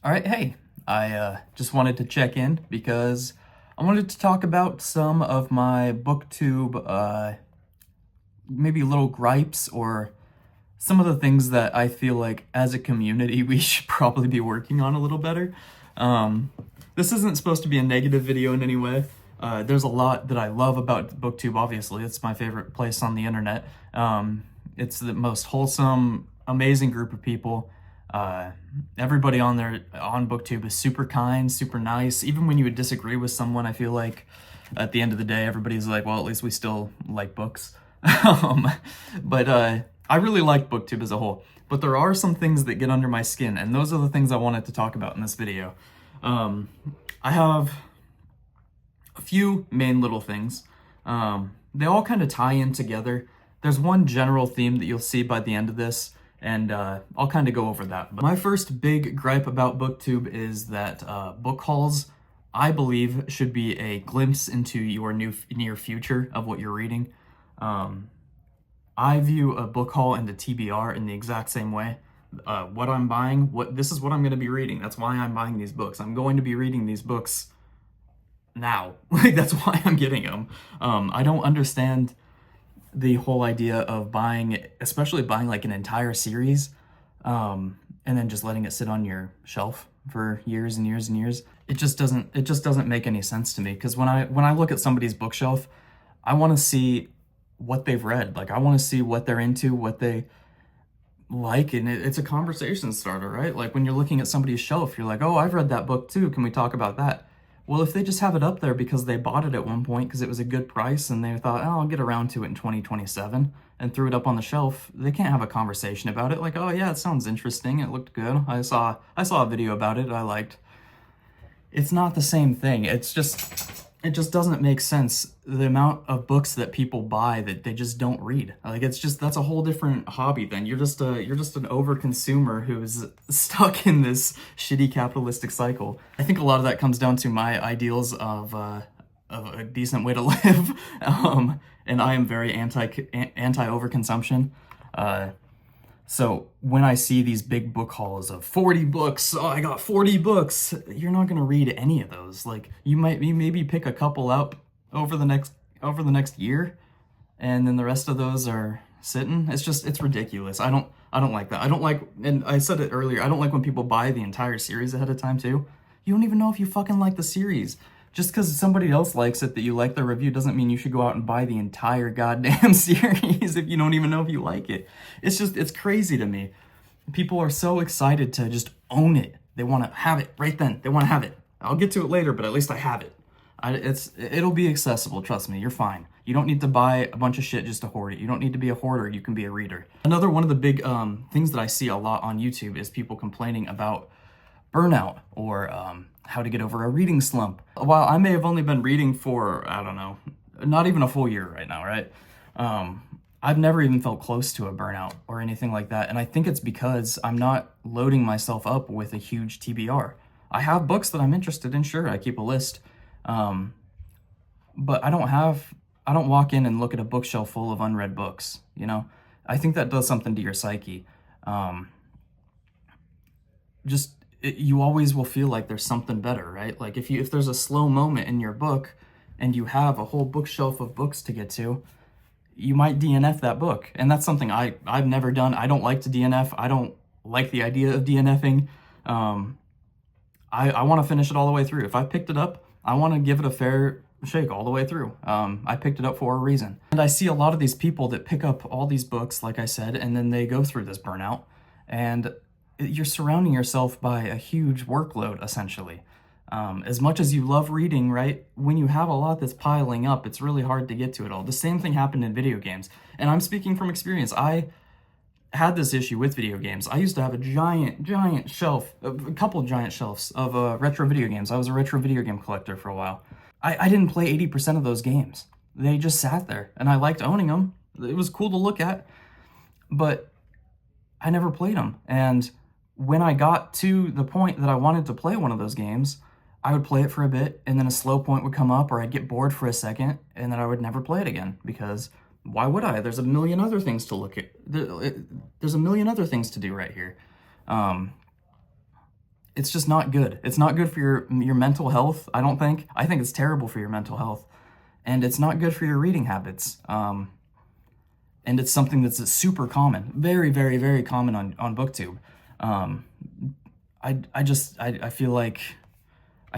All right, hey, I just wanted to check in because I wanted to talk about some of my booktube, maybe little gripes or some of the things that I feel like as a community we should probably be working on a little better. Um, this isn't supposed to be a negative video in any way. There's a lot that I love about booktube, obviously. It's my favorite place on the internet. It's the most wholesome, amazing group of people. Uh, Everybody on there on booktube is super kind, super nice. Even when you would disagree with someone, I feel like at the end of the day, everybody's like, well, at least we still like books. um, but I really like booktube as a whole. But there are some things that get under my skin, and those are the things I wanted to talk about in this video. I have a few main little things. They all kind of tie in together. There's one general theme that you'll see by the end of this, and I'll kind of go over that. But my first big gripe about booktube is that book hauls, I believe, should be a glimpse into your near future of what you're reading. I view a book haul and a TBR in the exact same way. What I'm buying, this is what I'm going to be reading. That's why I'm buying these books. I'm going to be reading these books now. Like, that's why I'm getting them. I don't understand the whole idea of buying, especially buying like an entire series, and then just letting it sit on your shelf for years and years and years. It just doesn't make any sense to me, because when I look at somebody's bookshelf, I want to see what they've read. Like, I want to see what they're into, what they like, and it's a conversation starter, right? Like, when you're looking at somebody's shelf, you're like, oh, I've read that book too, can we talk about that? Well, if they just have it up there because they bought it at one point because it was a good price and they thought, oh, I'll get around to it in 2027, and threw it up on the shelf, they can't have a conversation about it. Like, oh yeah, it sounds interesting, it looked good, I saw a video about it I liked. It's not the same thing. It just doesn't make sense, the amount of books that people buy that they just don't read. Like, that's a whole different hobby then. You're just an overconsumer who's stuck in this shitty capitalistic cycle. I think a lot of that comes down to my ideals of a decent way to live. And I am very anti overconsumption. So when I see these big book hauls of 40 books, oh, I got 40 books, you're not going to read any of those. Like, you maybe pick a couple up over the next year, and then the rest of those are sitting. It's ridiculous. I don't like that. I don't like, and I said it earlier, I don't like when people buy the entire series ahead of time too. You don't even know if you fucking like the series. Just because somebody else likes it, that you like their review, doesn't mean you should go out and buy the entire goddamn series if you don't even know if you like it. It's crazy to me. People are so excited to just own it. They want to have it right then. They want to have it. I'll get to it later, but at least I have it. It'll be accessible, trust me, you're fine. You don't need to buy a bunch of shit just to hoard it. You don't need to be a hoarder, you can be a reader. Another one of the big things that I see a lot on YouTube is people complaining about burnout, or how to get over a reading slump. While I may have only been reading for, I don't know, not even a full year right now, right? I've never even felt close to a burnout or anything like that. And I think it's because I'm not loading myself up with a huge TBR. I have books that I'm interested in, sure, I keep a list. But I don't walk in and look at a bookshelf full of unread books, you know? I think that does something to your psyche. You always will feel like there's something better, right? Like, if there's a slow moment in your book and you have a whole bookshelf of books to get to, you might DNF that book. And that's something I've never done. I don't like to DNF. I don't like the idea of DNFing. I want to finish it all the way through. If I picked it up, I want to give it a fair shake all the way through. I picked it up for a reason. And I see a lot of these people that pick up all these books, like I said, and then they go through this burnout, and you're surrounding yourself by a huge workload, essentially. As much as you love reading, right, when you have a lot that's piling up, it's really hard to get to it all. The same thing happened in video games. And I'm speaking from experience. I had this issue with video games. I used to have a giant shelf, a couple of giant shelves of retro video games. I was a retro video game collector for a while. I didn't play 80% of those games. They just sat there, and I liked owning them. It was cool to look at, but I never played them. And when I got to the point that I wanted to play one of those games, I would play it for a bit, and then a slow point would come up, or I'd get bored for a second, and then I would never play it again, because why would I? There's a million other things to look at. There's a million other things to do right here. it's just not good. It's not good for your mental health, I don't think. I think it's terrible for your mental health. And it's not good for your reading habits. And it's something that's super common, very, very, very common on BookTube. I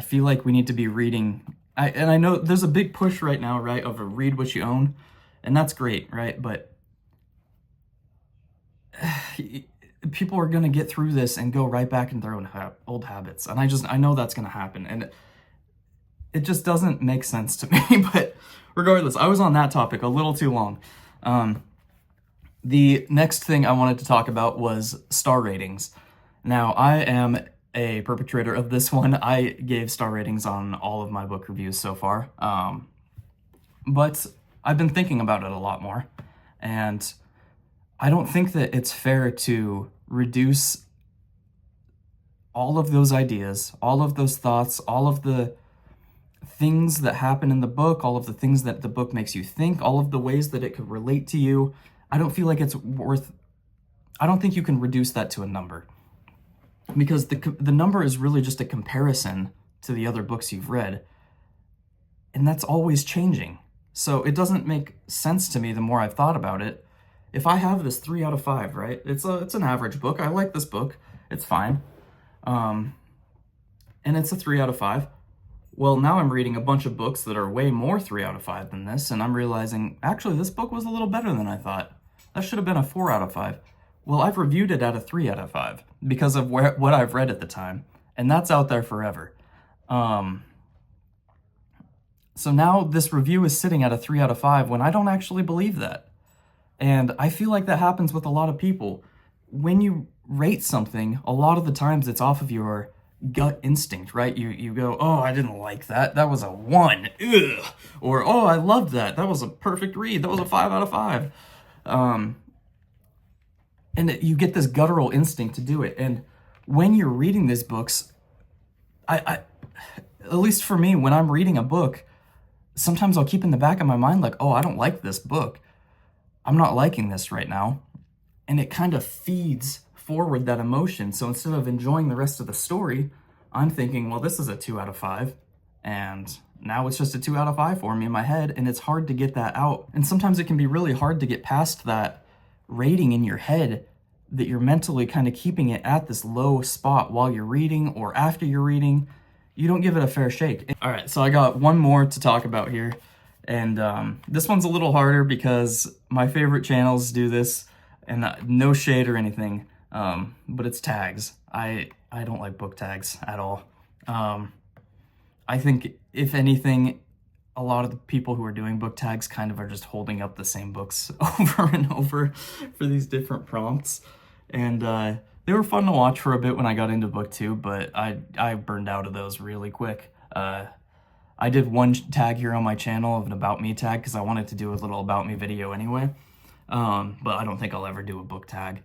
feel like we need to be reading. And I know there's a big push right now, right, of a read what you own, and that's great, right? But people are gonna get through this and go right back into their own old habits, and I know that's gonna happen, and it just doesn't make sense to me. But regardless, I was on that topic a little too long. The next thing I wanted to talk about was star ratings. Now, I am a perpetrator of this one. I gave star ratings on all of my book reviews so far. But I've been thinking about it a lot more. And I don't think that it's fair to reduce all of those ideas, all of those thoughts, all of the things that happen in the book, all of the things that the book makes you think, all of the ways that it could relate to you. I don't feel like it's worth... I don't think you can reduce that to a number. Because the number is really just a comparison to the other books you've read. And that's always changing. So it doesn't make sense to me the more I've thought about it. If I have this 3 out of 5, right? It's an average book. I like this book. It's fine. And it's a 3 out of 5. Well, now I'm reading a bunch of books that are way more 3 out of 5 than this, and I'm realizing, actually, this book was a little better than I thought. That should have been a 4 out of 5. Well, I've reviewed it at a 3 out of 5 because of what I've read at the time, and that's out there forever. So now this review is sitting at a 3 out of 5 when I don't actually believe that. And I feel like that happens with a lot of people. When you rate something, a lot of the times it's off of your gut instinct, right? You go, oh, I didn't like that. That was a 1. Ugh. Or, oh, I loved that. That was a perfect read. That was a 5 out of 5. And you get this guttural instinct to do it. And when you're reading these books, I at least for me, when I'm reading a book, sometimes I'll keep in the back of my mind like, oh, I don't like this book. I'm not liking this right now. And it kind of feeds forward that emotion. So instead of enjoying the rest of the story, I'm thinking, well, this is a 2 out of 5. And now it's just a 2 out of 5 for me in my head. And it's hard to get that out. And sometimes it can be really hard to get past that rating in your head, that you're mentally kind of keeping it at this low spot while you're reading or after you're reading. You don't give it a fair shake. All right, so I got one more to talk about here. And this one's a little harder because my favorite channels do this, and no shade or anything, but it's tags. I don't like book tags at all. I think, if anything, a lot of the people who are doing book tags kind of are just holding up the same books over and over for these different prompts. And they were fun to watch for a bit when I got into BookTube, but I burned out of those really quick. I did one tag here on my channel of an About Me tag because I wanted to do a little About Me video anyway. But I don't think I'll ever do a book tag.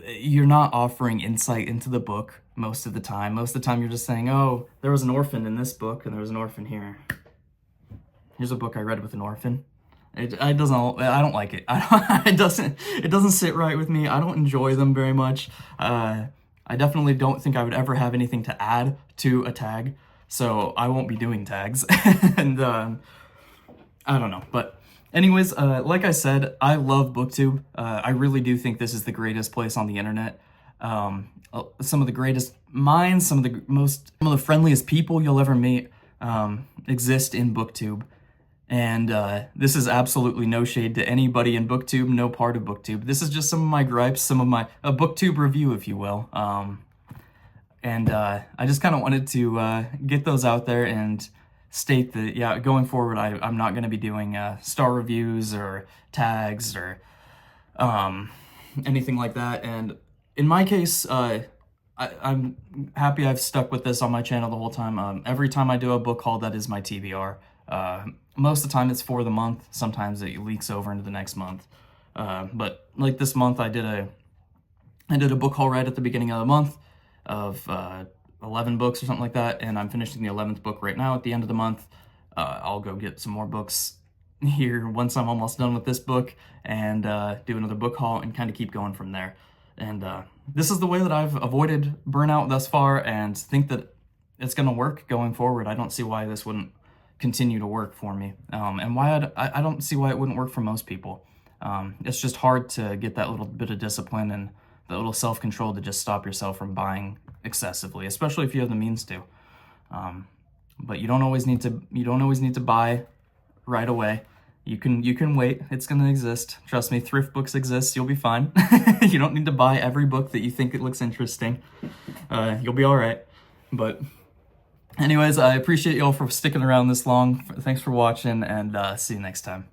You're not offering insight into the book most of the time. Most of the time you're just saying, oh, there was an orphan in this book and there was an orphan here. Here's a book I read with an orphan. I don't like it. It doesn't sit right with me. I don't enjoy them very much. I definitely don't think I would ever have anything to add to a tag, so I won't be doing tags. And I don't know. But anyways, like I said, I love BookTube. I really do think this is the greatest place on the internet. Some of the greatest minds, some of the friendliest people you'll ever meet exist in BookTube. And this is absolutely no shade to anybody in BookTube, no part of BookTube. This is just some of my gripes, some of my BookTube review, if you will. And I just kind of wanted to get those out there and state that, yeah, going forward, I'm not going to be doing star reviews or tags or anything like that. And in my case, I'm happy I've stuck with this on my channel the whole time. Every time I do a book haul, that is my TBR. Most of the time it's for the month. Sometimes it leaks over into the next month. But like this month, I did a book haul right at the beginning of the month of 11 books or something like that, and I'm finishing the 11th book right now at the end of the month. I'll go get some more books here once I'm almost done with this book and do another book haul and kind of keep going from there. And this is the way that I've avoided burnout thus far, and think that it's going to work going forward. I don't see why this wouldn't continue to work for me, and why I don't see why it wouldn't work for most people. It's just hard to get that little bit of discipline and the little self-control to just stop yourself from buying excessively, especially if you have the means to. But you don't always need to buy right away. You can wait. It's going to exist. Trust me, thrift books exist. You'll be fine. You don't need to buy every book that you think it looks interesting. You'll be all right. But anyways, I appreciate y'all for sticking around this long. Thanks for watching, and see you next time.